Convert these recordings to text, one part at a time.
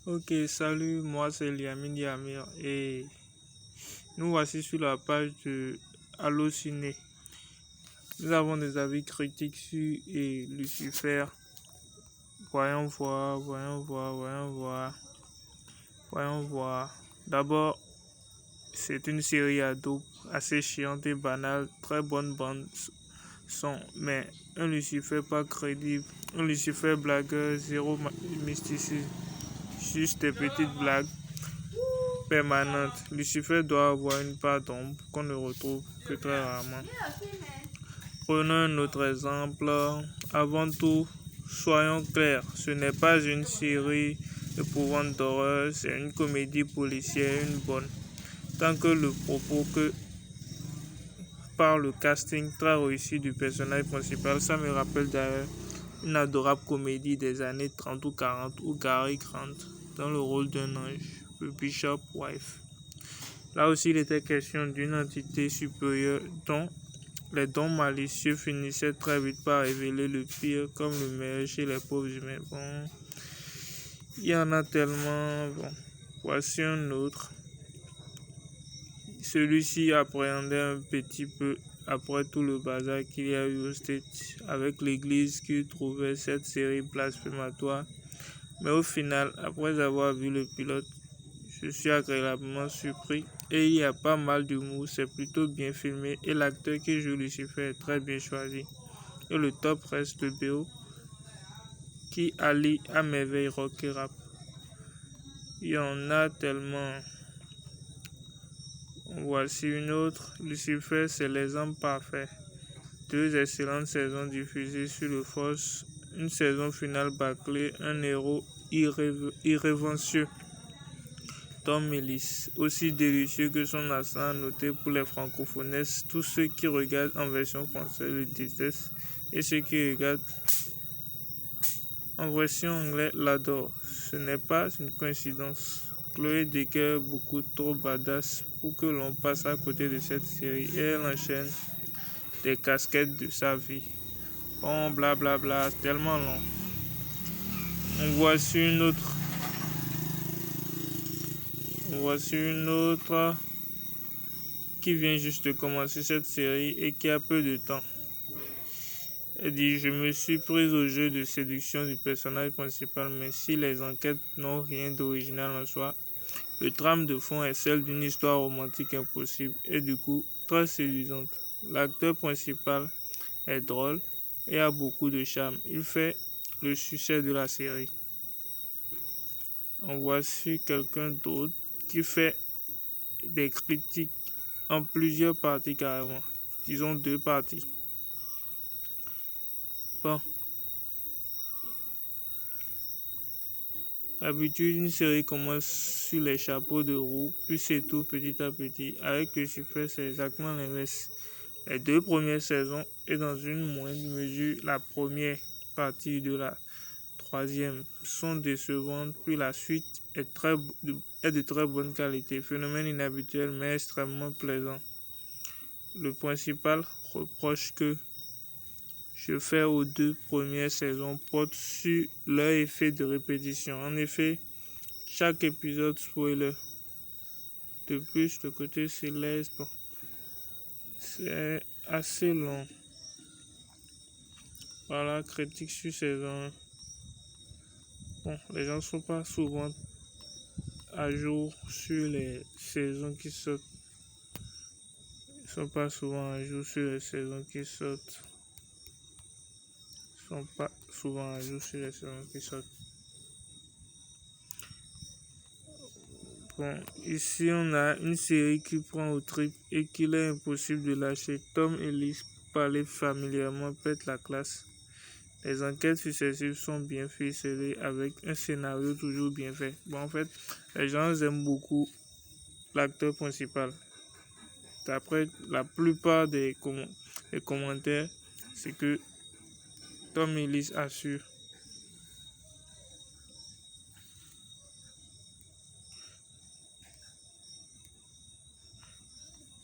Ok, salut, moi c'est Liamine Yamir et nous voici sur la page de Allociné. Nous avons des avis critiques sur et Lucifer. Voyons voir, voyons voir, voyons voir, voyons voir. D'abord, c'est une série ado assez chiante et banale, très bonne bande son, mais un Lucifer pas crédible, un Lucifer blagueur, zéro mysticisme, juste des petites blagues permanente. Lucifer doit avoir une part d'ombre qu'on ne retrouve que très rarement. Prenons un autre exemple. Avant tout, soyons clairs, ce n'est pas une série épouvante d'horreur, c'est une comédie policière, une bonne. Tant que le propos que par le casting très réussi du personnage principal, ça me rappelle d'ailleurs une adorable comédie des années 30 ou 40 où Gary Grant dans le rôle d'un ange, le Bishop Wife. Là aussi, il était question d'une entité supérieure dont les dons malicieux finissaient très vite par révéler le pire comme le meilleur chez les pauvres humains. Bon, il y en a tellement. Bon, voici un autre. Celui-ci appréhendait un petit peu après tout le bazar qu'il y a eu au State avec l'église qui trouvait cette série blasphématoire. Mais au final, après avoir vu le pilote, je suis agréablement surpris et il y a pas mal d'humour, c'est plutôt bien filmé et l'acteur qui joue Lucifer est très bien choisi. Et le top reste le BO qui allie à merveille rock et rap. Il y en a tellement. Voici une autre. Lucifer, c'est l'exemple parfait. Deux excellentes saisons diffusées sur le Fox, une saison finale bâclée, un héros irrévérencieux. Tom Ellis, aussi délicieux que son accent noté pour les francophones. Tous ceux qui regardent en version française le détestent et ceux qui regardent en version anglaise l'adorent. Ce n'est pas une coïncidence. Chloé Decker beaucoup trop badass pour que l'on passe à côté de cette série et elle enchaîne des casquettes de sa vie. Bon, blablabla, c'est tellement long. Voici une autre. Voici une autre qui vient juste de commencer cette série et qui a peu de temps. Elle dit: je me suis prise au jeu de séduction du personnage principal, mais si les enquêtes n'ont rien d'original en soi, le trame de fond est celle d'une histoire romantique impossible et du coup très séduisante. L'acteur principal est drôle et a beaucoup de charme. Il fait le succès de la série. En voici quelqu'un d'autre qui fait des critiques en plusieurs parties carrément. Disons 2 parties. Bon. D'habitude, une série commence sur les chapeaux de roue, puis s'étouffe petit à petit. Avec Lucifer, c'est exactement l'inverse. Les 2 premières saisons et dans une moindre mesure la première partie de la troisième sont décevantes, puis la suite est de très bonne qualité. Phénomène inhabituel mais extrêmement plaisant. Le principal reproche que je fais aux 2 premières saisons porte sur leur effet de répétition. En effet, chaque épisode spoiler. De plus, le côté céleste, bon, c'est assez long. Voilà, critique sur saison 1. Bon, les gens ne sont pas souvent à jour sur les saisons qui sortent. Ils sont pas souvent à jour sur les saisons qui sortent. Ils sont pas souvent à jour sur les saisons qui sortent. Bon, ici on a une série qui prend au trip et qu'il est impossible de lâcher. Tom Ellis, pour parler familièrement, pète la classe. Les enquêtes successives sont bien ficelées avec un scénario toujours bien fait. Bon, en fait, les gens aiment beaucoup l'acteur principal. D'après la plupart des commentaires, c'est que Tom Ellis assure.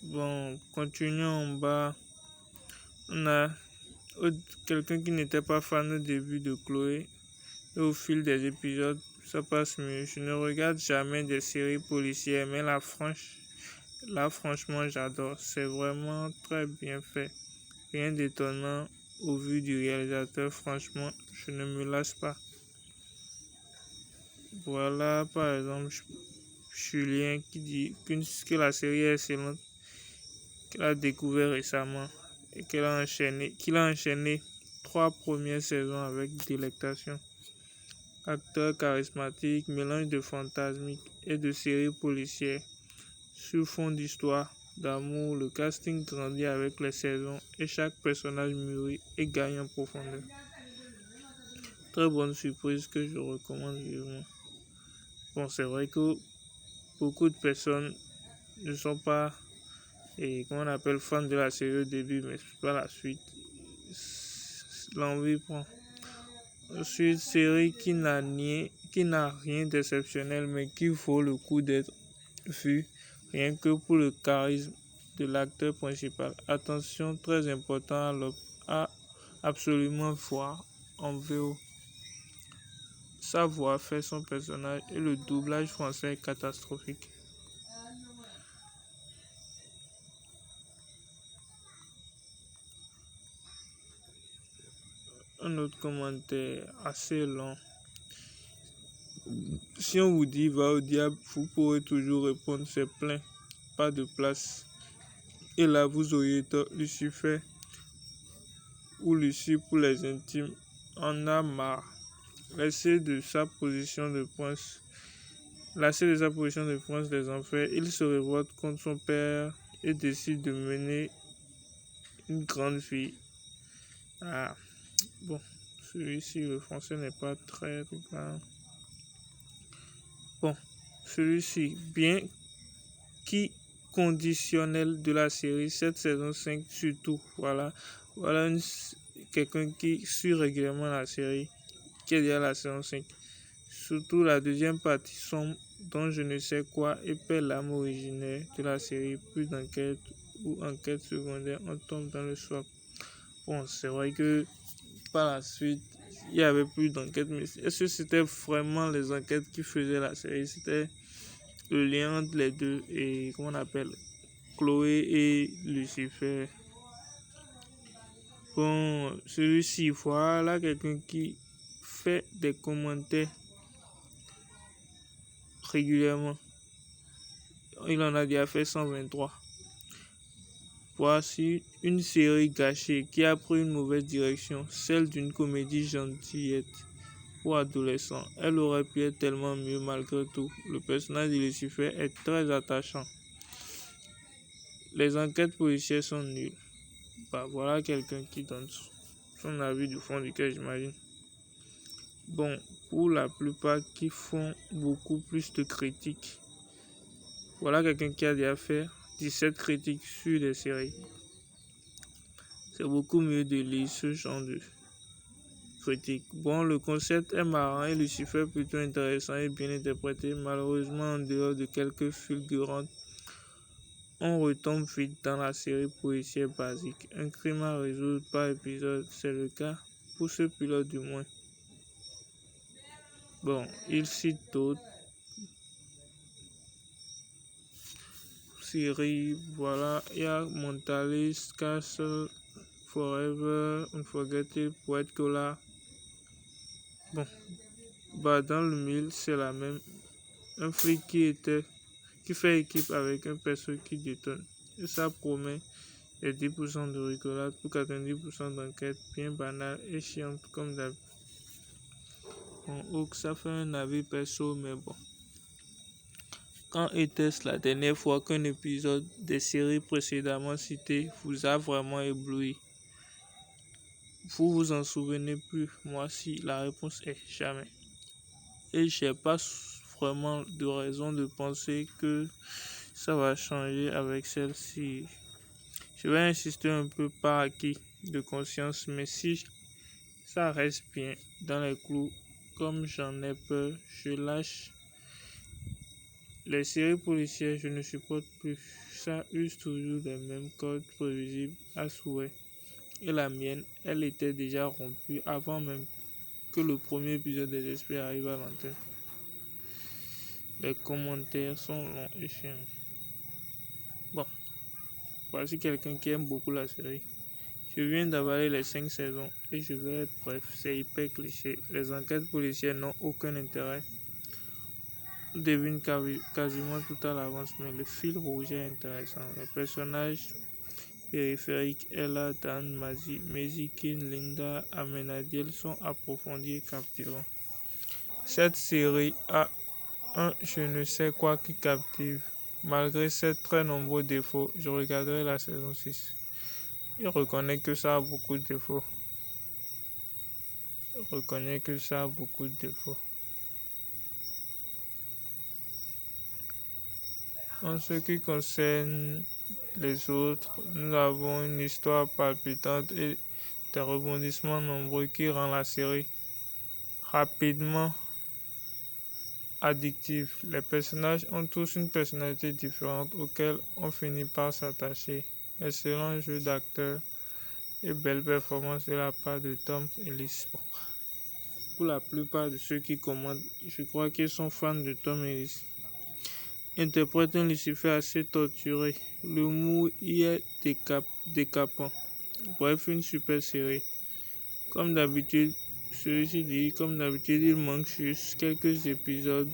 Bon, continuons en bas. On a quelqu'un qui n'était pas fan au début de Chloé et au fil des épisodes ça passe mieux. Je ne regarde jamais des séries policières, mais là franchement, j'adore. C'est vraiment très bien fait. Rien d'étonnant au vu du réalisateur. Franchement, je ne me lasse pas. Voilà, par exemple, Julien qui dit que la série est excellente, qu'elle a découvert récemment et qu'il a enchaîné 3 premières saisons avec délectation. Acteur charismatique, mélange de fantasmique et de séries policières. Sur fond d'histoire, d'amour, le casting grandit avec les saisons et chaque personnage mûrit et gagne en profondeur. Très bonne surprise que je recommande vivement. Bon, c'est vrai que beaucoup de personnes ne sont pas, comment on appelle, fans de la série au début, mais par la suite, l'envie prend. Ensuite, série qui n'a rien d'exceptionnel, mais qui vaut le coup d'être vue, rien que pour le charisme de l'acteur principal. Attention, très important à absolument voir en VO. Sa voix fait son personnage et le doublage français est catastrophique. Un autre commentaire assez long. Si on vous dit va au diable, vous pourrez toujours répondre c'est plein, pas de place. Et là vous auriez tort. Lucifer ou Lucie pour les intimes en a marre. Lassé de sa position de prince des enfers, il se révolte contre son père et décide de mener une grande vie. Ah, bon, celui-ci, le français n'est pas très bien. Bon, celui-ci, bien qui conditionnel de la série, cette saison 5 surtout, voilà quelqu'un qui suit régulièrement la série, qui est déjà la saison 5. Surtout la deuxième partie sombre dont je ne sais quoi et perd l'âme originaire de la série, plus d'enquête ou enquête secondaire, on tombe dans le swap. Bon, c'est vrai que par la suite, il n'y avait plus d'enquête, mais est-ce que c'était vraiment les enquêtes qui faisaient la série? C'était le lien entre les deux et comment on appelle Chloé et Lucifer. Bon, celui-ci, voilà quelqu'un qui fait des commentaires régulièrement. Il en a déjà fait 123. Voici une série gâchée qui a pris une mauvaise direction, celle d'une comédie gentillette pour adolescents. Elle aurait pu être tellement mieux malgré tout. Le personnage de Lucifer est très attachant. Les enquêtes policières sont nulles. Voilà quelqu'un qui donne son avis du fond du cœur, j'imagine. Bon, pour la plupart qui font beaucoup plus de critiques, voilà quelqu'un qui a déjà fait 17 critiques sur des séries. C'est beaucoup mieux de lire ce genre de critiques. Bon, le concept est marrant et Lucifer plutôt intéressant et bien interprété. Malheureusement, en dehors de quelques fulgurantes, on retombe vite dans la série policière basique. Un crime à résoudre par épisode, c'est le cas pour ce pilote du moins. Bon, il cite d'autres séries. Voilà, il y a Mentalist, Castle, Forever, Unforgettable, White Collar. Bon, dans le mille, c'est la même. Un flic qui fait équipe avec un perso qui détonne. Et ça promet les 10% de rigolade pour 90% d'enquête bien banale et chiante comme d'habitude. Bon, ça fait un avis perso, mais bon. Quand était-ce la dernière fois qu'un épisode des séries précédemment citées vous a vraiment ébloui? Vous vous en souvenez plus? Moi, si, la réponse est jamais. Et j'ai pas vraiment de raison de penser que ça va changer avec celle-ci. Je vais insister un peu par acquis de conscience, mais si ça reste bien dans les clous, comme j'en ai peur, je lâche. Les séries policières, je ne supporte plus. Ça use toujours les mêmes codes prévisibles à souhait. Et la mienne, elle était déjà rompue avant même que le premier épisode des Esprits arrive à l'antenne. Les commentaires sont longs et chiants. Bon, voici quelqu'un qui aime beaucoup la série. Je viens d'avaler les 5 saisons et je vais être bref, c'est hyper cliché. Les enquêtes policières n'ont aucun intérêt. On devine quasiment tout à l'avance, mais le fil rouge est intéressant. Les personnages périphériques, Ella, Dan, Maisie, Kin, Linda, Amenadiel sont approfondis et captivants. Cette série a un je ne sais quoi qui captive. Malgré ses très nombreux défauts, je regarderai la saison 6. Je reconnais que ça a beaucoup de défauts. En ce qui concerne les autres, nous avons une histoire palpitante et des rebondissements nombreux qui rend la série rapidement addictive. Les personnages ont tous une personnalité différente auquel on finit par s'attacher. Excellent jeu d'acteur et belle performance de la part de Tom Ellis. Bon, pour la plupart de ceux qui commentent, je crois qu'ils sont fans de Tom Ellis. Interprète un Lucifer assez torturé. L'humour y est décapant. Bref, une super série. Comme d'habitude, il manque juste quelques épisodes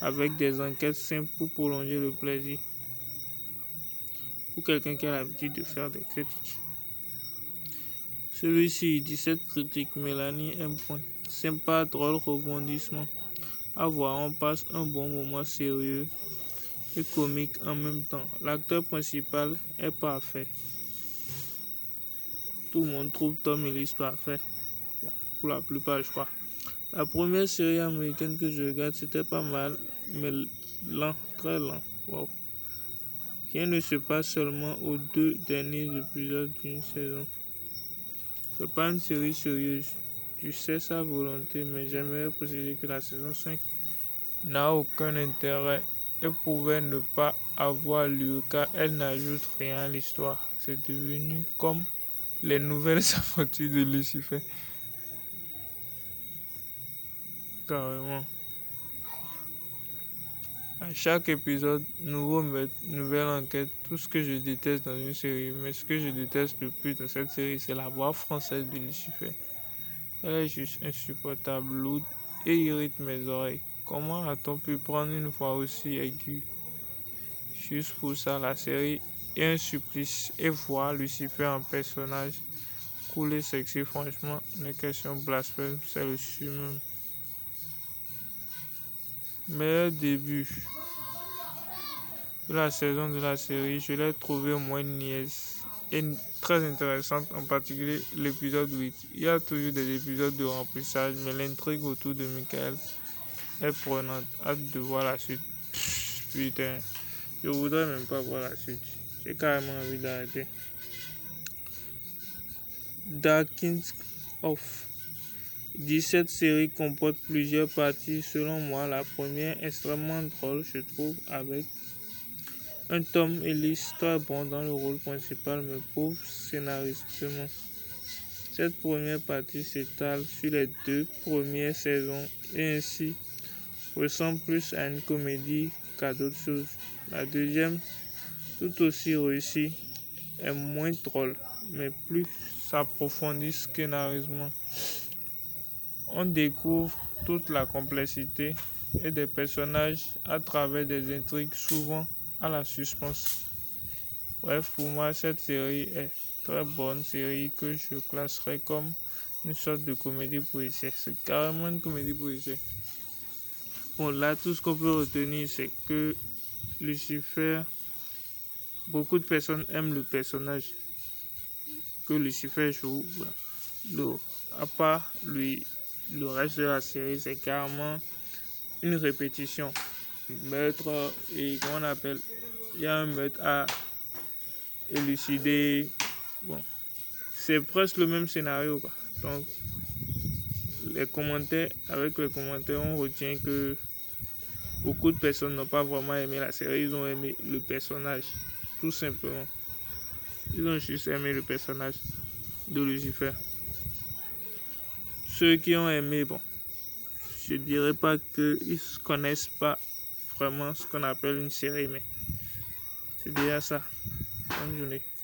avec des enquêtes simples pour prolonger le plaisir. Pour quelqu'un qui a l'habitude de faire des critiques. Celui-ci, 17 critiques, Mélanie, 1 point. Sympa, drôle, rebondissement. À voir, on passe un bon moment sérieux et comique en même temps. L'acteur principal est parfait. Tout le monde trouve Tom Ellis parfait. Bon, pour la plupart, je crois. La première série américaine que je regarde, c'était pas mal, mais lent, très lent. Wow. Rien ne se passe seulement aux 2 derniers épisodes d'une saison. C'est pas une série sérieuse. Tu sais sa volonté, mais j'aimerais préciser que la saison 5 n'a aucun intérêt et pouvait ne pas avoir lieu car elle n'ajoute rien à l'histoire. C'est devenu comme les nouvelles aventures de Lucifer. Carrément. À chaque épisode, nouveau meurtre, nouvelle enquête, tout ce que je déteste dans une série. Mais ce que je déteste le plus dans cette série, c'est la voix française de Lucifer. Elle est juste insupportable, lourde et irrite mes oreilles. Comment a-t-on pu prendre une voix aussi aiguë? Juste pour ça, la série est un supplice. Et voir Lucifer en personnage cool et sexy, franchement, une question blasphème, c'est le summum. Meilleur début de la saison de la série, je l'ai trouvé moins niaise et très intéressante, en particulier l'épisode 8. Il y a toujours des épisodes de remplissage, mais l'intrigue autour de Michael est prenante. Hâte de voir la suite. Putain, je voudrais même pas voir la suite. J'ai carrément envie d'arrêter. Darkins of 17 séries comporte plusieurs parties. Selon moi, la première extrêmement drôle, je trouve, avec un Tom Ellis très bon dans le rôle principal, mais pauvre scénaristiquement. Cette première partie s'étale sur les 2 premières saisons et ainsi ressemble plus à une comédie qu'à d'autres choses. La deuxième, tout aussi réussie, est moins drôle, mais plus s'approfondit scénaristiquement. On découvre toute la complexité et des personnages à travers des intrigues souvent à la suspense. Bref, pour moi, cette série est très bonne série que je classerais comme une sorte de comédie policière. C'est carrément une comédie policière. Bon, là, tout ce qu'on peut retenir, c'est que Lucifer, beaucoup de personnes aiment le personnage que Lucifer joue. À part lui, le reste de la série, c'est carrément une répétition. Meurtre et comment on appelle, il y a un meurtre à élucider. Bon, c'est presque le même scénario, quoi. Donc, avec les commentaires, on retient que beaucoup de personnes n'ont pas vraiment aimé la série, ils ont aimé le personnage, tout simplement. Ils ont juste aimé le personnage de Lucifer. Ceux qui ont aimé, bon, je dirais pas qu'ils ne connaissent pas vraiment ce qu'on appelle une série, mais c'est déjà ça. Bonne journée.